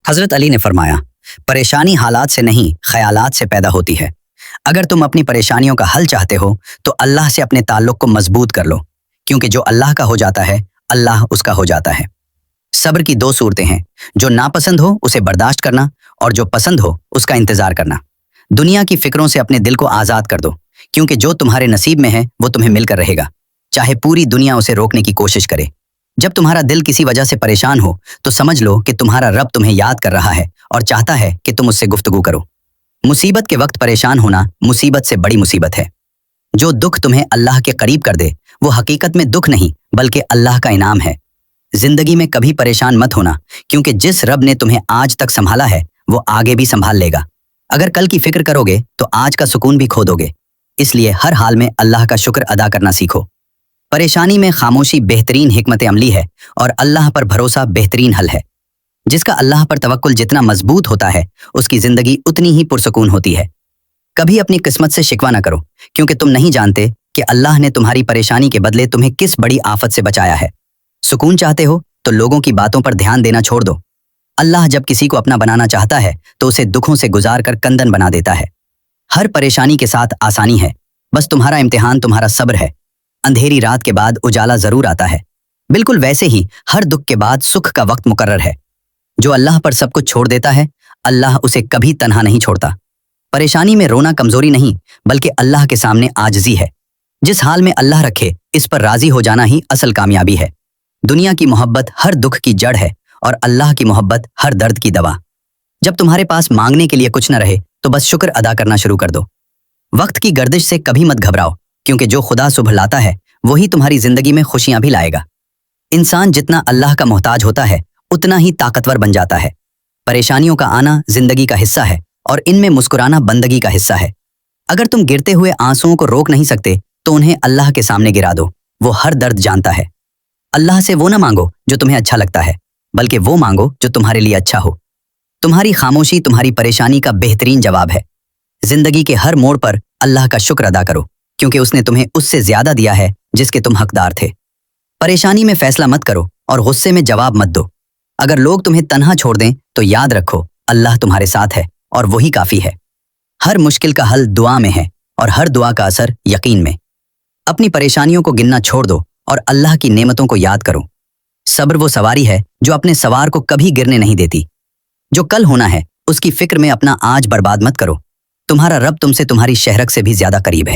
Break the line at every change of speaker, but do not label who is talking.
حضرت علی نے فرمایا، پریشانی حالات سے نہیں خیالات سے پیدا ہوتی ہے۔ اگر تم اپنی پریشانیوں کا حل چاہتے ہو تو اللہ سے اپنے تعلق کو مضبوط کر لو، کیونکہ جو اللہ کا ہو جاتا ہے اللہ اس کا ہو جاتا ہے۔ صبر کی دو صورتیں ہیں، جو ناپسند ہو اسے برداشت کرنا اور جو پسند ہو اس کا انتظار کرنا۔ دنیا کی فکروں سے اپنے دل کو آزاد کر دو، کیونکہ جو تمہارے نصیب میں ہے وہ تمہیں مل کر رہے گا، چاہے پوری دنیا اسے روکنے کی کوشش کرے۔ جب تمہارا دل کسی وجہ سے پریشان ہو تو سمجھ لو کہ تمہارا رب تمہیں یاد کر رہا ہے اور چاہتا ہے کہ تم اس سے گفتگو کرو۔ مصیبت کے وقت پریشان ہونا مصیبت سے بڑی مصیبت ہے۔ جو دکھ تمہیں اللہ کے قریب کر دے وہ حقیقت میں دکھ نہیں بلکہ اللہ کا انعام ہے۔ زندگی میں کبھی پریشان مت ہونا، کیونکہ جس رب نے تمہیں آج تک سنبھالا ہے وہ آگے بھی سنبھال لے گا۔ اگر کل کی فکر کرو گے تو آج کا سکون بھی کھو دو گے، اس لیے ہر حال میں اللہ کا شکر ادا کرنا سیکھو۔ پریشانی میں خاموشی بہترین حکمت عملی ہے اور اللہ پر بھروسہ بہترین حل ہے۔ جس کا اللہ پر توکل جتنا مضبوط ہوتا ہے اس کی زندگی اتنی ہی پرسکون ہوتی ہے۔ کبھی اپنی قسمت سے شکوہ نہ کرو، کیونکہ تم نہیں جانتے کہ اللہ نے تمہاری پریشانی کے بدلے تمہیں کس بڑی آفت سے بچایا ہے۔ سکون چاہتے ہو تو لوگوں کی باتوں پر دھیان دینا چھوڑ دو۔ اللہ جب کسی کو اپنا بنانا چاہتا ہے تو اسے دکھوں سے گزار کر کندن بنا دیتا ہے۔ ہر پریشانی کے ساتھ آسانی ہے، بس تمہارا امتحان تمہارا صبر ہے۔ اندھیری رات کے بعد اجالا ضرور آتا ہے، بالکل ویسے ہی ہر دکھ کے بعد سکھ کا وقت مقرر ہے۔ جو اللہ پر سب کچھ چھوڑ دیتا ہے اللہ اسے کبھی تنہا نہیں چھوڑتا۔ پریشانی میں رونا کمزوری نہیں بلکہ اللہ کے سامنے عاجزی ہے۔ جس حال میں اللہ رکھے اس پر راضی ہو جانا ہی اصل کامیابی ہے۔ دنیا کی محبت ہر دکھ کی جڑ ہے اور اللہ کی محبت ہر درد کی دوا۔ جب تمہارے پاس مانگنے کے لیے کچھ نہ رہے تو بس شکر ادا کرنا شروع کر دو۔ وقت کی گردش سے کبھی مت گھبراؤ، کیونکہ جو خدا صبح لاتا ہے وہی تمہاری زندگی میں خوشیاں بھی لائے گا۔ انسان جتنا اللہ کا محتاج ہوتا ہے اتنا ہی طاقتور بن جاتا ہے۔ پریشانیوں کا آنا زندگی کا حصہ ہے اور ان میں مسکرانا بندگی کا حصہ ہے۔ اگر تم گرتے ہوئے آنسوؤں کو روک نہیں سکتے تو انہیں اللہ کے سامنے گرا دو، وہ ہر درد جانتا ہے۔ اللہ سے وہ نہ مانگو جو تمہیں اچھا لگتا ہے، بلکہ وہ مانگو جو تمہارے لیے اچھا ہو۔ تمہاری خاموشی تمہاری پریشانی کا بہترین جواب ہے۔ زندگی کے ہر موڑ پر اللہ کا شکر ادا کرو، کیونکہ اس نے تمہیں اس سے زیادہ دیا ہے جس کے تم حقدار تھے۔ پریشانی میں فیصلہ مت کرو اور غصے میں جواب مت دو۔ اگر لوگ تمہیں تنہا چھوڑ دیں تو یاد رکھو اللہ تمہارے ساتھ ہے اور وہی کافی ہے۔ ہر مشکل کا حل دعا میں ہے اور ہر دعا کا اثر یقین میں۔ اپنی پریشانیوں کو گننا چھوڑ دو اور اللہ کی نعمتوں کو یاد کرو۔ صبر وہ سواری ہے جو اپنے سوار کو کبھی گرنے نہیں دیتی۔ جو کل ہونا ہے اس کی فکر میں اپنا آج برباد مت کرو۔ تمہارا رب تم سے تمہاری شہرک سے بھی زیادہ قریب ہے۔